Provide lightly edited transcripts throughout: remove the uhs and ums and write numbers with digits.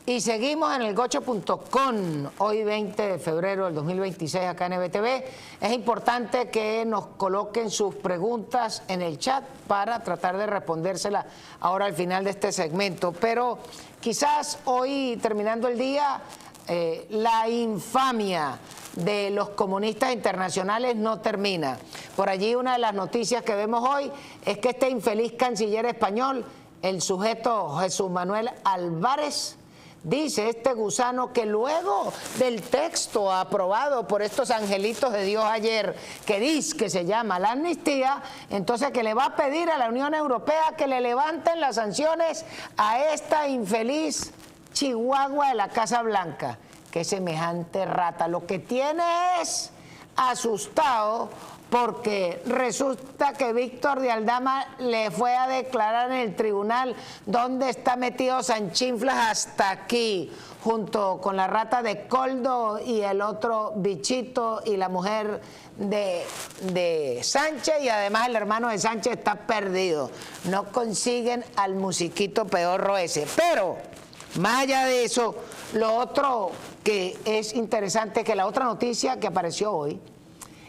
Y seguimos en el gocho.com, hoy 20 de febrero del 2026 acá en NBTV. Es importante que nos coloquen sus preguntas en el chat para tratar de respondérselas ahora al final de este segmento. Pero quizás hoy, terminando el día, la infamia de los comunistas internacionales no termina. Por allí una de las noticias que vemos hoy es que este infeliz canciller español, el sujeto Jesús Manuel Álvarez, dice este gusano que luego del texto aprobado por estos angelitos de Dios ayer, que dice que se llama la amnistía, entonces que le va a pedir a la Unión Europea que le levanten las sanciones a esta infeliz chihuahua de la Casa Blanca. Que semejante rata, lo que tiene es asustado porque resulta que Víctor de Aldama le fue a declarar en el tribunal donde está metido Sanchinflas hasta aquí, junto con la rata de Coldo y el otro bichito y la mujer de Sánchez, y además el hermano de Sánchez está perdido. No consiguen al musiquito pedorro ese. Pero, más allá de eso, lo otro que es interesante es que la otra noticia que apareció hoy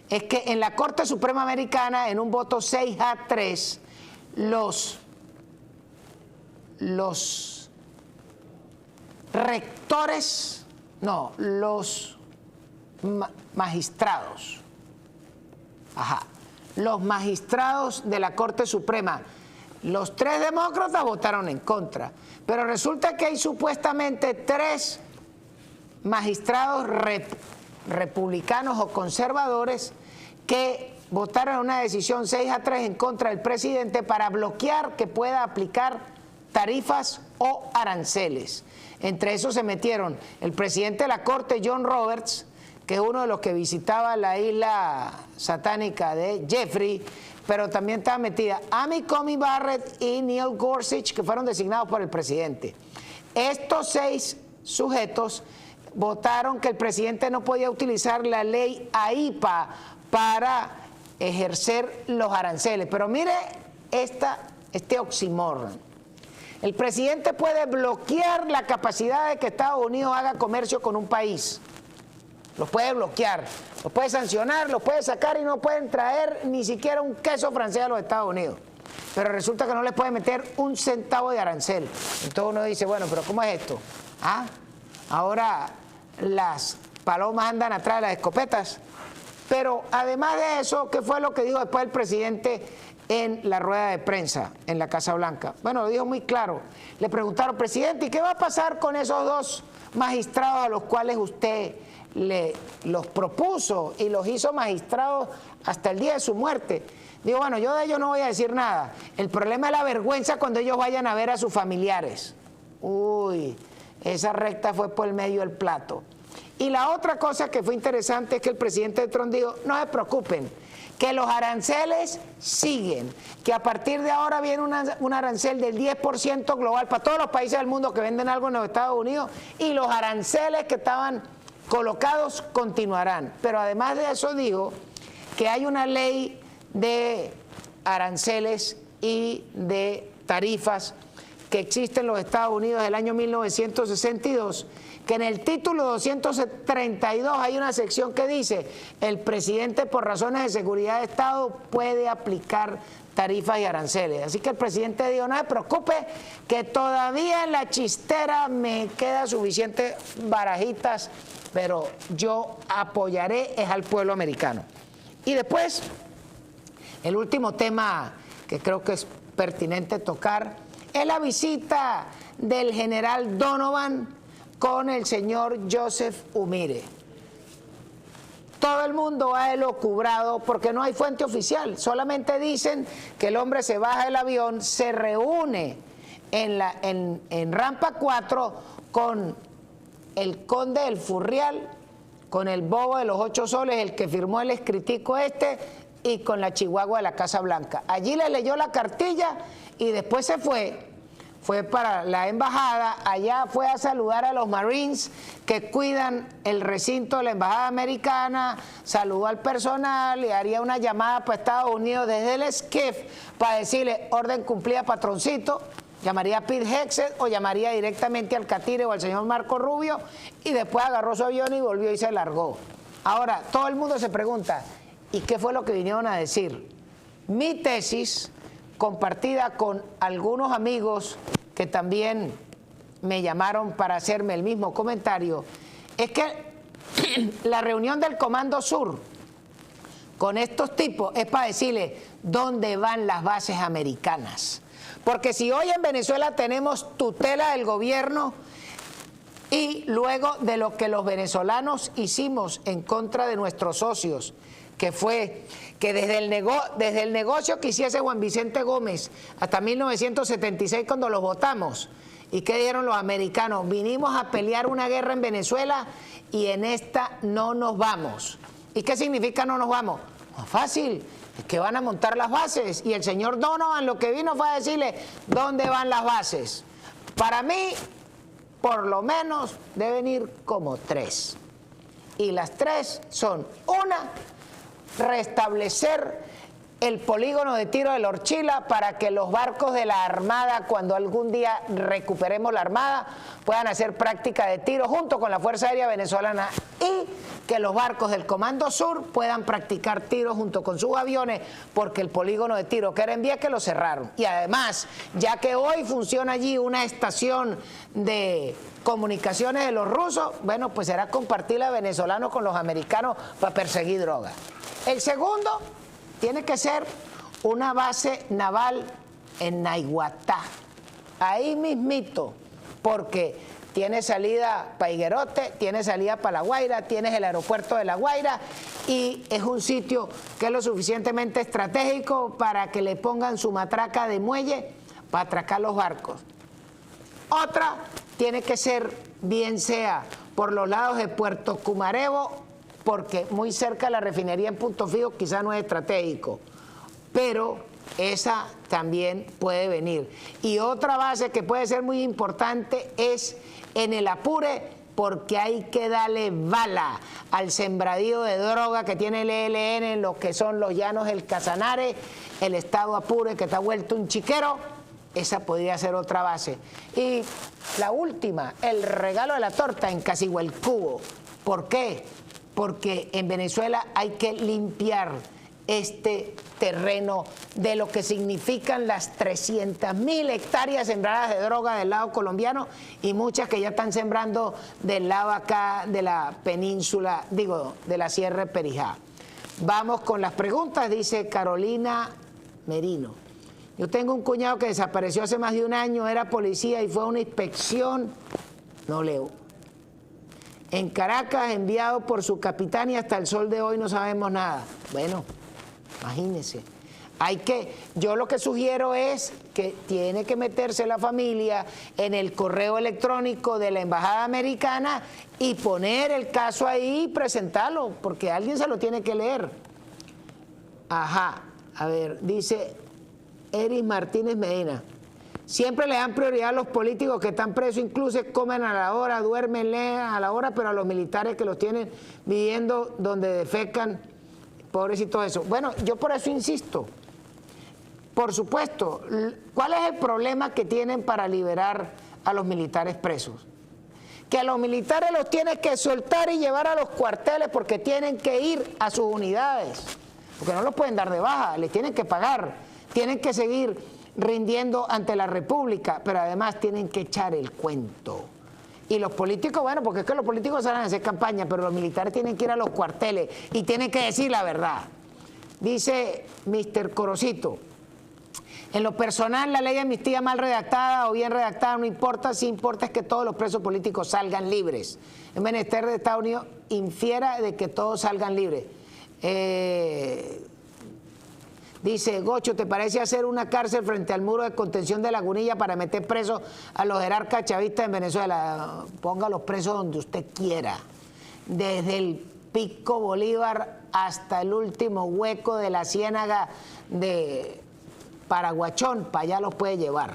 es que en la Corte Suprema Americana, en un voto 6-3, los rectores, no, los magistrados, los magistrados de la Corte Suprema, los 3 demócratas votaron en contra, pero resulta que hay supuestamente 3 magistrados republicanos o conservadores que votaron una decisión 6-3 en contra del presidente para bloquear que pueda aplicar tarifas o aranceles. Entre esos se metieron el presidente de la Corte, John Roberts, que es uno de los que visitaba la isla satánica de Jeffrey, pero también estaba metida Amy Coney Barrett y Neil Gorsuch, que fueron designados por el presidente. Estos 6 sujetos votaron que el presidente no podía utilizar la ley AIPA para ejercer los aranceles. Pero mire este oxímoron. El presidente puede bloquear la capacidad de que Estados Unidos haga comercio con un país. Los puede bloquear, los puede sancionar, los puede sacar y no pueden traer ni siquiera un queso francés a los Estados Unidos. Pero resulta que no les puede meter un centavo de arancel. Entonces uno dice, bueno, pero ¿cómo es esto? Ahora las palomas andan atrás de las escopetas. Pero además de eso, ¿qué fue lo que dijo después el presidente en la rueda de prensa en la Casa Blanca? Bueno, lo dijo muy claro. Le preguntaron, presidente, ¿y qué va a pasar con esos 2 magistrados a los cuales usted los propuso y los hizo magistrados hasta el día de su muerte? Digo, bueno, yo de ellos no voy a decir nada. El problema es la vergüenza cuando ellos vayan a ver a sus familiares. Uy, esa recta fue por el medio del plato. Y la otra cosa que fue interesante es que el presidente Trump dijo, no se preocupen, que los aranceles siguen, que a partir de ahora viene un arancel del 10% global para todos los países del mundo que venden algo en los Estados Unidos, y los aranceles que estaban colocados continuarán. Pero además de eso dijo que hay una ley de aranceles y de tarifas que existe en los Estados Unidos del año 1962, que en el título 232 hay una sección que dice el presidente por razones de seguridad de Estado puede aplicar tarifas y aranceles. Así que el presidente dijo, no se preocupe, que todavía en la chistera me queda suficientes barajitas, pero yo apoyaré es al pueblo americano. Y después, el último tema que creo que es pertinente tocar es la visita del general Donovan con el señor Joseph Umire. Todo el mundo ha elucubrado porque no hay fuente oficial. Solamente dicen que el hombre se baja del avión, se reúne en Rampa 4 con el conde del Furrial, con el bobo de los 8 soles, el que firmó el escritico y con la chihuahua de la Casa Blanca. Allí le leyó la cartilla y después se fue fue para la embajada, allá fue a saludar a los Marines que cuidan el recinto de la embajada americana, saludó al personal y haría una llamada para Estados Unidos desde el SCIF para decirle orden cumplida, patroncito. Llamaría a Pete Hegseth o llamaría directamente al Catire o al señor Marco Rubio, y después agarró su avión y volvió y se largó. Ahora, todo el mundo se pregunta, ¿y qué fue lo que vinieron a decir? Mi tesis, compartida con algunos amigos que también me llamaron para hacerme el mismo comentario, es que la reunión del Comando Sur con estos tipos es para decirle dónde van las bases americanas. Porque si hoy en Venezuela tenemos tutela del gobierno y luego de lo que los venezolanos hicimos en contra de nuestros socios, que fue que desde el negocio que hiciese Juan Vicente Gómez hasta 1976 cuando los votamos, ¿y qué dieron los americanos? Vinimos a pelear una guerra en Venezuela y en esta no nos vamos. ¿Y qué significa no nos vamos? Más fácil, es que van a montar las bases, y el señor Donovan lo que vino fue a decirle dónde van las bases. Para mí, por lo menos deben ir como 3, y las 3 son: una, restablecer el polígono de tiro de la Orchila para que los barcos de la Armada, cuando algún día recuperemos la Armada, puedan hacer práctica de tiro junto con la Fuerza Aérea Venezolana, y que los barcos del Comando Sur puedan practicar tiro junto con sus aviones, porque el polígono de tiro que era en Vieques lo cerraron. Y además, ya que hoy funciona allí una estación de comunicaciones de los rusos, bueno, pues será compartir a venezolanos con los americanos para perseguir droga. El segundo tiene que ser una base naval en Naiguatá, ahí mismito, porque tiene salida para Higuerote, tiene salida para La Guaira, tienes el aeropuerto de La Guaira, y es un sitio que es lo suficientemente estratégico para que le pongan su matraca de muelle para atracar los barcos. Otra tiene que ser, bien sea por los lados de Puerto Cumarebo, porque muy cerca de la refinería en Punto Fijo quizá no es estratégico, pero esa también puede venir. Y otra base que puede ser muy importante es en el Apure, porque hay que darle bala al sembradío de droga que tiene el ELN en lo que son los llanos del Casanare, el estado Apure que está vuelto un chiquero. Esa podría ser otra base. Y la última, el regalo de la torta en Casiguelcubo. ¿Por qué? Porque en Venezuela hay que limpiar este terreno de lo que significan las 300.000 hectáreas sembradas de droga del lado colombiano, y muchas que ya están sembrando del lado acá de la península, digo, de la Sierra de Perijá. Vamos con las preguntas, dice Carolina Merino. Yo tengo un cuñado que desapareció hace más de un año, era policía y fue a una inspección, no leo, en Caracas, enviado por su capitán, y hasta el sol de hoy no sabemos nada. Bueno, imagínense. Yo lo que sugiero es que tiene que meterse la familia en el correo electrónico de la Embajada Americana y poner el caso ahí y presentarlo, porque alguien se lo tiene que leer. Ajá, a ver, dice Eris Martínez Medina. Siempre le dan prioridad a los políticos que están presos, incluso comen a la hora, duermen a la hora, pero a los militares que los tienen viviendo donde defecan, pobrecitos eso. Bueno, yo por eso insisto. Por supuesto, ¿cuál es el problema que tienen para liberar a los militares presos? Que a los militares los tienes que soltar y llevar a los cuarteles porque tienen que ir a sus unidades, porque no los pueden dar de baja, les tienen que pagar, tienen que seguir rindiendo ante la República, pero además tienen que echar el cuento. Y los políticos, bueno, porque es que los políticos salen a hacer campaña, pero los militares tienen que ir a los cuarteles y tienen que decir la verdad. Dice Mr. Corocito, en lo personal la ley de amnistía mal redactada o bien redactada no importa, si importa es que todos los presos políticos salgan libres. El menester de Estados Unidos infiera de que todos salgan libres. Dice Gocho, ¿te parece hacer una cárcel frente al muro de contención de Lagunilla para meter presos a los jerarcas chavistas en Venezuela? Ponga los presos donde usted quiera, desde el Pico Bolívar hasta el último hueco de la ciénaga de Paraguachón, para allá los puede llevar.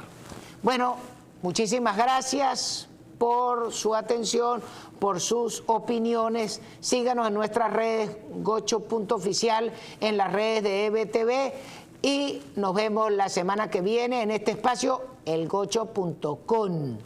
Bueno, Muchísimas gracias por su atención, por sus opiniones. Síganos en nuestras redes, gocho.oficial, en las redes de EBTV, y nos vemos la semana que viene en este espacio, elgocho.com.